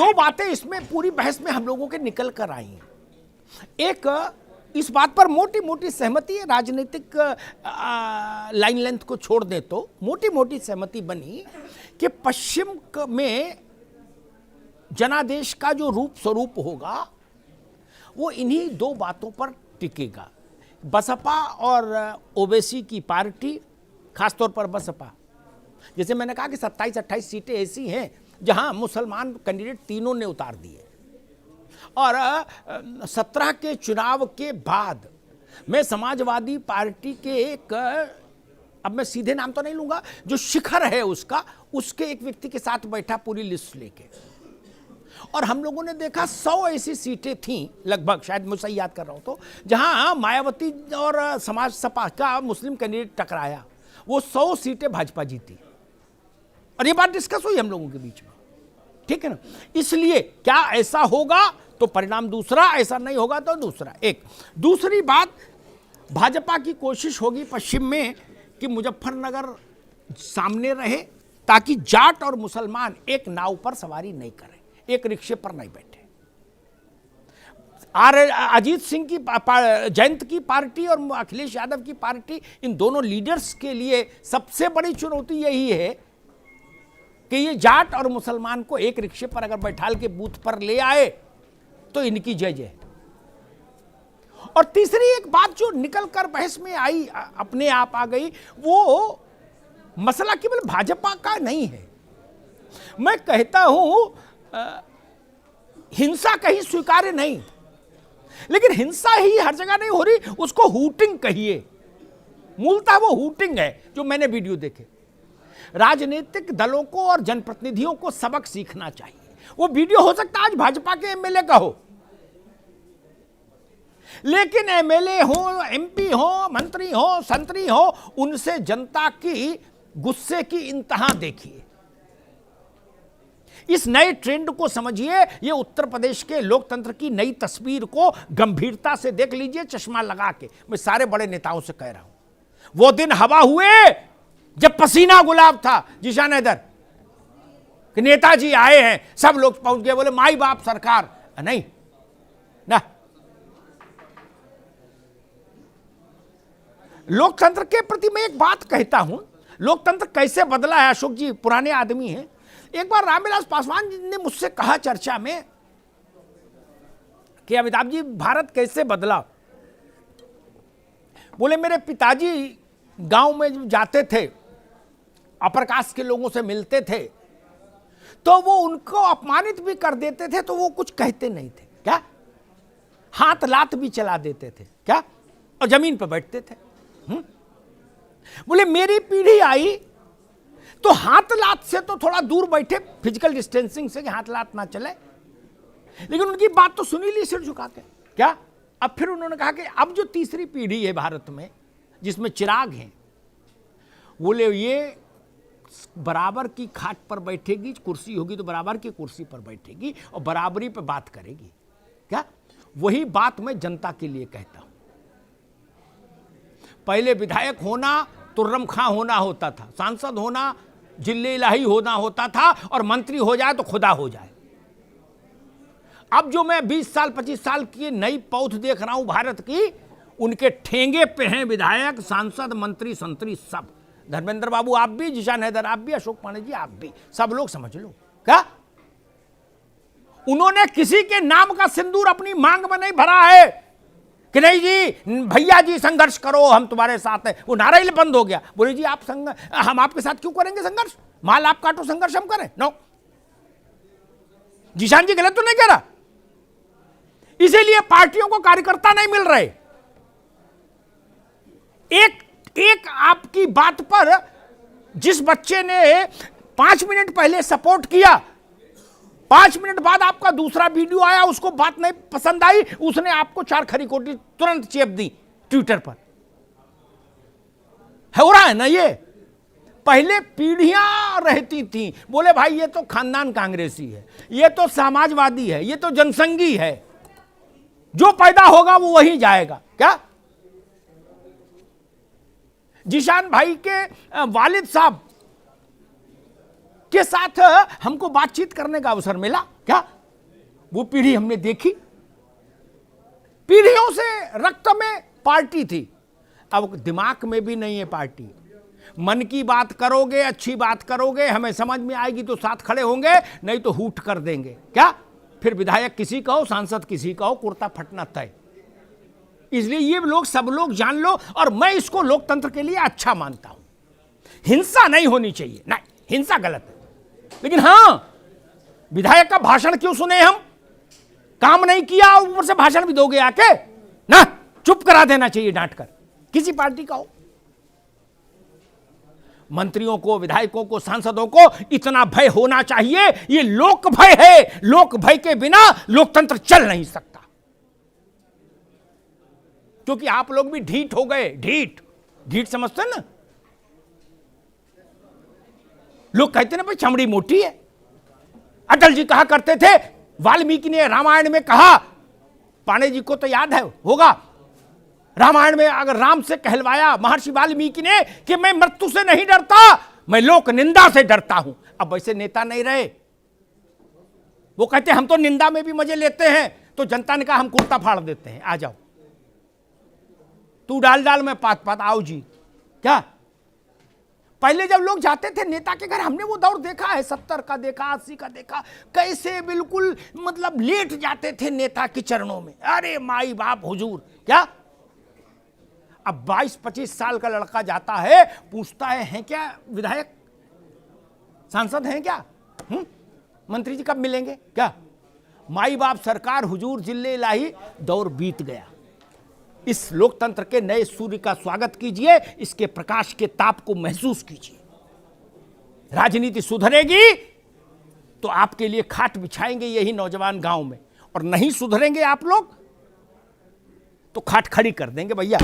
दो बातें इसमें पूरी बहस में हम लोगों के निकल कर आई हैं। एक, इस बात पर मोटी मोटी सहमति है, राजनीतिक लाइन लेंथ को छोड़ दे तो मोटी मोटी सहमति बनी कि पश्चिम में जनादेश का जो रूप स्वरूप होगा वो इन्हीं दो बातों पर टिकेगा। बसपा और ओवैसी की पार्टी, खासतौर पर बसपा, जैसे मैंने कहा कि 27-28 सीटें ऐसी हैं जहां मुसलमान कैंडिडेट तीनों ने उतार दिए, और 17 के चुनाव के बाद मैं समाजवादी पार्टी के एक, अब मैं सीधे नाम तो नहीं लूंगा, जो शिखर है उसका, उसके एक व्यक्ति के साथ बैठा पूरी लिस्ट लेके, और हम लोगों ने देखा 100 ऐसी सीटें थीं लगभग, शायद मैं सही याद कर रहा हूं तो, जहां मायावती और समाज सपा का मुस्लिम कैंडिडेट टकराया, वो 100 सीटें भाजपा जीती, और ये बात डिस्कस हुई हम लोगों के बीच में, ठीक है ना। इसलिए क्या ऐसा होगा तो परिणाम दूसरा, ऐसा नहीं होगा तो दूसरा। एक दूसरी बात, भाजपा की कोशिश होगी पश्चिम में कि मुजफ्फरनगर सामने रहे, ताकि जाट और मुसलमान एक नाव पर सवारी नहीं करें, एक रिक्शे पर नहीं बैठे। अजीत सिंह की जयंत की पार्टी और अखिलेश यादव की पार्टी, इन दोनों लीडर्स के लिए सबसे बड़ी चुनौती यही है कि ये जाट और मुसलमान को एक रिक्शे पर अगर बैठाल के बूथ पर ले आए तो इनकी जय जय। और तीसरी एक बात जो निकल कर बहस में आई, अपने आप आ गई, वो मसला केवल भाजपा का नहीं है। मैं कहता हूं हिंसा कहीं स्वीकार्य नहीं, लेकिन हिंसा ही हर जगह नहीं हो रही, उसको हूटिंग कहिए, मूलतः वो हूटिंग है जो मैंने वीडियो देखे। राजनीतिक दलों को और जनप्रतिनिधियों को सबक सीखना चाहिए। वो वीडियो हो सकता है आज भाजपा के एमएलए का हो, लेकिन एमएलए हो, एमपी हो, मंत्री हो, संतरी हो, उनसे जनता की गुस्से की इंतहा देखिए, इस नए ट्रेंड को समझिए। ये उत्तर प्रदेश के लोकतंत्र की नई तस्वीर को गंभीरता से देख लीजिए, चश्मा लगा के। मैं सारे बड़े नेताओं से कह रहा हूं, वो दिन हवा हुए जब पसीना गुलाब था, जिशान हैदर, कि नेताजी आए हैं, सब लोग पहुंच गए, बोले माई बाप सरकार नहीं ना। लोकतंत्र के प्रति मैं एक बात कहता हूं, लोकतंत्र कैसे बदला है। अशोक जी पुराने आदमी हैं। एक बार रामविलास पासवान जी ने मुझसे कहा चर्चा में कि अमिताभ जी भारत कैसे बदला। बोले मेरे पिताजी गांव में जाते थे, अपर कास्ट के लोगों से मिलते थे, तो वो उनको अपमानित भी कर देते थे तो वो कुछ कहते नहीं थे, क्या हाथ लात भी चला देते थे क्या, और जमीन पर बैठते थे। बोले मेरी पीढ़ी आई तो हाथ लात से तो थोड़ा दूर बैठे, फिजिकल डिस्टेंसिंग से कि हाथ लात ना चले, लेकिन उनकी बात तो सुनी ली सिर झुका के, क्या। अब फिर उन्होंने कहा कि अब जो तीसरी पीढ़ी है भारत में, जिसमें चिराग हैं, बोले ये बराबर की खाट पर बैठेगी, कुर्सी होगी तो बराबर की कुर्सी पर बैठेगी और बराबरी पर बात करेगी, क्या। वही बात मैं जनता के लिए कहता हूं। पहले विधायक होना तुर्रम खां होना होता था, सांसद होना जिले इलाही होना होता था, और मंत्री हो जाए तो खुदा हो जाए। अब जो मैं 20 साल 25 साल की नई पौध देख रहा हूं भारत की, उनके ठेंगे पे हैं विधायक, सांसद, मंत्री, संतरी, सब। धर्मेंद्र बाबू आप भी, जिशान हैदर आप भी, अशोक पांडे जी आप भी, सब लोग समझ लो, क्या उन्होंने किसी के नाम का सिंदूर अपनी मांग में नहीं भरा है कि नहीं जी भैया जी संघर्ष करो, हम तुम्हारे साथ हैं। वो नारा ही बंद हो गया। बोले जी आप हम आपके साथ क्यों करेंगे संघर्ष, माल आप काटो, संघर्ष हम करें। नो, जिशान जी गलत तो नहीं कह रहा। इसीलिए पार्टियों को कार्यकर्ता नहीं मिल रहे। एक आपकी बात पर जिस बच्चे ने 5 मिनट पहले सपोर्ट किया, 5 मिनट बाद आपका दूसरा वीडियो आया, उसको बात नहीं पसंद आई, उसने आपको 4 खरी कोटी तुरंत चेप दी ट्विटर पर। हो रहा है ना ये। पहले पीढ़ियां रहती थी, बोले भाई ये तो खानदान कांग्रेसी है, ये तो समाजवादी है, ये तो जनसंघी है, जो पैदा होगा वो वही जाएगा, क्या। जिशान भाई के वालिद साहब के साथ हमको बातचीत करने का अवसर मिला। क्या वो पीढ़ी हमने देखी? पीढ़ियों से रक्त में पार्टी थी, अब दिमाग में भी नहीं है पार्टी। मन की बात करोगे, अच्छी बात करोगे, हमें समझ में आएगी तो साथ खड़े होंगे, नहीं तो हूट कर देंगे। क्या फिर विधायक किसी का हो, सांसद किसी का हो, कुर्ता फटना तय। इसलिए ये लोग सब लोग जान लो, और मैं इसको लोकतंत्र के लिए अच्छा मानता हूं। हिंसा नहीं होनी चाहिए, नहीं, हिंसा गलत है। लेकिन हां, विधायक का भाषण क्यों सुने हम? काम नहीं किया, ऊपर से भाषण भी दोगे आके ना? चुप करा देना चाहिए डांट कर, किसी पार्टी का हो। मंत्रियों को, विधायकों को, सांसदों को इतना भय होना चाहिए। ये लोक भय है, लोक भय के बिना लोकतंत्र चल नहीं सकता। क्योंकि आप लोग भी ढीठ हो गए। ढीठ ढीठ समझते ना? लोग कहते ना भाई चमड़ी मोटी है। अटल जी कहा करते थे, वाल्मीकि ने रामायण में कहा, पांडे जी को तो याद है होगा, रामायण में अगर राम से कहलवाया महर्षि वाल्मीकि ने कि मैं मृत्यु से नहीं डरता, मैं लोक निंदा से डरता हूं। अब वैसे नेता नहीं रहे, वो कहते हम तो निंदा में भी मजे लेते हैं। तो जनता ने कहा हम कुर्ता फाड़ देते हैं, आ जाओ, तू डाल डाल, मैं पात पात, आओ जी। क्या पहले जब लोग जाते थे नेता के घर, हमने वो दौर देखा है, 70 का देखा, 80 का देखा, कैसे बिल्कुल मतलब लेट जाते थे नेता के चरणों में। अरे माई बाप हुजूर। क्या अब 22-25 साल का लड़का जाता है, पूछता है क्या विधायक, सांसद हैं क्या, मंत्री जी कब मिलेंगे? क्या माई बाप सरकार, हुजूर जिले इलाही, दौर बीत गया। इस लोकतंत्र के नए सूर्य का स्वागत कीजिए, इसके प्रकाश के ताप को महसूस कीजिए। राजनीति सुधरेगी तो आपके लिए खाट बिछाएंगे यही नौजवान गांव में, और नहीं सुधरेंगे आप लोग तो खाट खड़ी कर देंगे भैया।